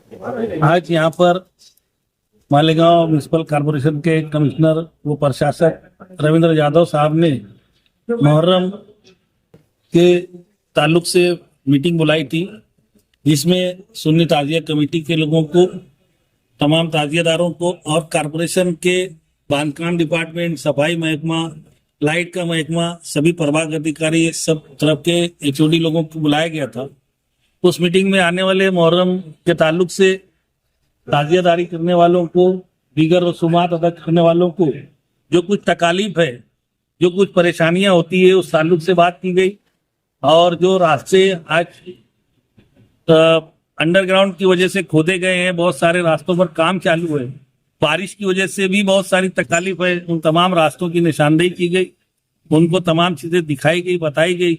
आज यहाँ पर मालेगांव म्यूनिसिपल कॉर्पोरेशन के कमिश्नर व प्रशासक रविंद्र यादव साहब ने मुहर्रम के ताल्लुक से मीटिंग बुलाई थी, जिसमें सुन्नी ताजिया कमेटी के लोगों को, तमाम ताजियादारों को और कॉर्पोरेशन के बांधकाम डिपार्टमेंट, सफाई महकमा, लाइट का महकमा, सभी प्रभाग अधिकारी, सब तरफ के एचओडी लोगों को बुलाया गया था। उस मीटिंग में आने वाले मुहर्रम के ताल्लुक से ताजियादारी करने वालों को, दीगर रसूमात अदा करने वालों को जो कुछ तकालीफ है, जो कुछ परेशानियां होती है, उस ताल्लुक से बात की गई। और जो रास्ते आज अंडरग्राउंड की वजह से खोदे गए हैं, बहुत सारे रास्तों पर काम चालू है, बारिश की वजह से भी बहुत सारी तकालीफ है, उन तमाम रास्तों की निशानदेही की गई, उनको तमाम चीजें दिखाई गई, बताई गई।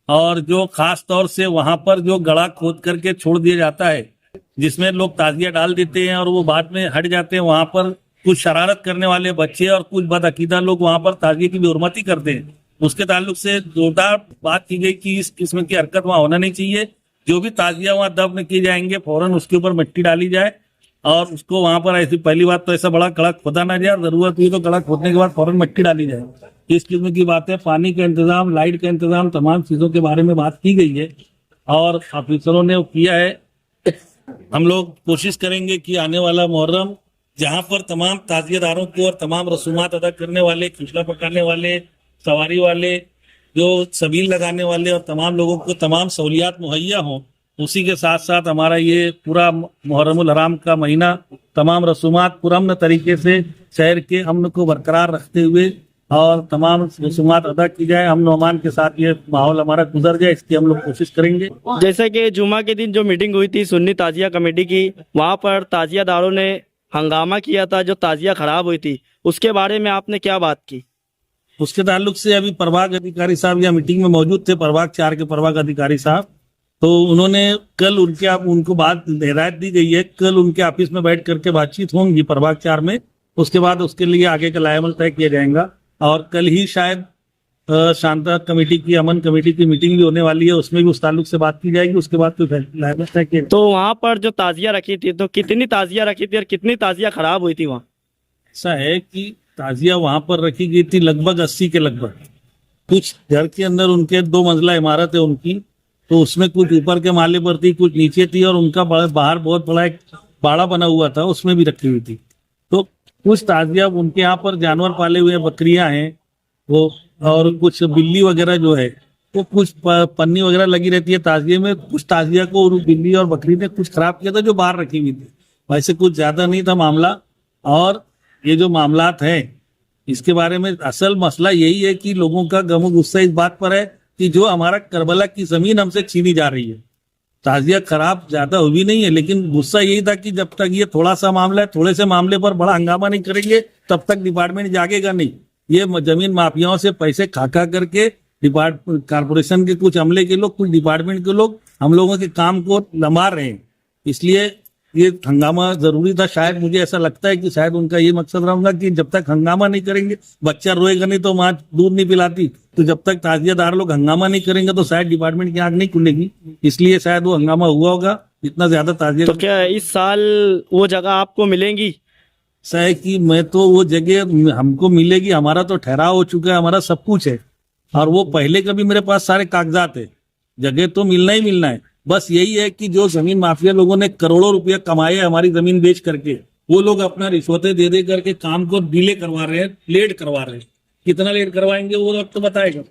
और जो खास तौर से वहां पर जो गड़ा खोद करके छोड़ दिया जाता है, जिसमें लोग ताजिया डाल देते हैं और वो बाद में हट जाते हैं, वहां पर कुछ शरारत करने वाले बच्चे और कुछ बदअकीदा लोग वहां पर ताजिए की बेहुरमती करते हैं। उसके ताल्लुक से जोरदार बात की गई कि इस किस्म की हरकत वहां होना नहीं चाहिए। जो भी ताजिया वहां दफन किए जाएंगे, फौरन उसके ऊपर मिट्टी डाली जाए और उसको वहां पर, ऐसी पहली बात तो ऐसा बड़ा कड़ा खोदा ना जाए, जरूरत हुई तो कड़ा खोदने के बाद फौरन मिट्टी डाली जाए। इस किस्म की बातें, पानी का इंतजाम, लाइट का इंतजाम, तमाम चीजों के बारे में बात की गई है और ऑफिसरों ने किया है। हम लोग कोशिश करेंगे कि आने वाला मुहर्रम, जहां पर तमाम ताजियादारों को और तमाम रसूमात अदा करने वाले, खिचड़ा पकाने वाले, सवारी वाले, जो सबील लगाने वाले और तमाम लोगों को तमाम सहूलियात मुहैया हों, उसी के साथ साथ हमारा ये पूरा मुहर्रमुल हराम का महीना तमाम रसूमात पुरअमन तरीके से शहर के अमन को बरकरार रखते हुए और तमाम रसूमात अदा की जाए, अमन अमान के साथ ये माहौल हमारा गुजर जाए, इसकी हम लोग कोशिश करेंगे। जैसे कि जुमा के दिन जो मीटिंग हुई थी सुन्नी ताजिया कमेटी की, वहां पर ताजियादारों ने हंगामा किया था, जो ताजिया खराब हुई थी, उसके बारे में आपने क्या बात की? उसके ताल्लुक से अभी प्रभाग अधिकारी साहब यहाँ मीटिंग में मौजूद थे, प्रभाग 4 के प्रभाग अधिकारी साहब, तो उन्होंने कल उनको बात हिदायत दी गई है, कल उनके ऑफिस में बैठ करके बातचीत होंगी प्रभाग 4 में। उसके बाद उसके लिए आगे का लाएमल तय किया जाएगा और कल ही शायद शांता कमेटी की, अमन कमेटी की मीटिंग भी होने वाली है, उसमें भी उस ताल्लुक से बात की जाएगी। उसके बाद लाएमल तय किया। तो वहां पर जो ताजिया रखी थी, तो कितनी ताजिया रखी थी और कितनी ताजिया खराब हुई थी वहाँ? ऐसा है कि ताजिया वहां पर रखी गई थी लगभग 80 के लगभग। कुछ घर के अंदर, उनके 2 मंजिला इमारत है उनकी, तो उसमें कुछ ऊपर के माले पर थी, कुछ नीचे थी और उनका बाहर बहुत बड़ा एक बाड़ा बना हुआ था, उसमें भी रखी हुई थी। तो कुछ ताजिया उनके यहाँ पर जानवर पाले हुए बकरियां हैं वो, और कुछ बिल्ली वगैरह जो है वो, कुछ पन्नी वगैरह लगी रहती है ताजिए में, कुछ ताजिया को बिल्ली और बकरी ने कुछ खराब किया था जो बाहर रखी हुई थी। वैसे कुछ ज्यादा नहीं था मामला। और ये जो मामलात है, इसके बारे में असल मसला यही है कि लोगों का गम गुस्सा इस बात पर है कि जो हमारा करबला की जमीन हमसे छीनी जा रही है। ताजिया खराब ज्यादा हुई नहीं है, लेकिन गुस्सा यही था कि जब तक ये थोड़ा सा मामला है, थोड़े से मामले पर बड़ा हंगामा नहीं करेंगे, तब तक डिपार्टमेंट जागेगा नहीं। ये जमीन माफियाओं से पैसे खा करके कॉर्पोरेशन के कुछ अमले के लोग, कुछ डिपार्टमेंट के लोग हम लोगों के काम को लंबा रहे हैं, इसलिए ये हंगामा जरूरी था। शायद मुझे ऐसा लगता है कि शायद उनका ये मकसद रहूंगा कि जब तक हंगामा नहीं करेंगे, बच्चा रोएगा नहीं तो माँ दूध नहीं पिलाती, तो जब तक ताजियादार लोग हंगामा नहीं करेंगे तो शायद डिपार्टमेंट की आंख नहीं खुलेगी, इसलिए शायद वो हंगामा हुआ होगा। इतना ज्यादा ताजिया। तो क्या इस साल वो जगह आपको मिलेंगी? ऐसा है कि मैं तो वो जगह हमको मिलेगी, हमारा तो ठहराव हो चुका है, हमारा सब कुछ है और वो पहले का भी मेरे पास सारे कागजात है, जगह तो मिलना ही मिलना है। बस यही है कि जो जमीन माफिया लोगों ने करोड़ों रुपया कमाए हमारी जमीन बेच करके, वो लोग अपना रिश्वतें दे करके काम को डिले करवा रहे हैं, लेट करवा रहे हैं। कितना लेट करवाएंगे वो वक्त तो बताएगा।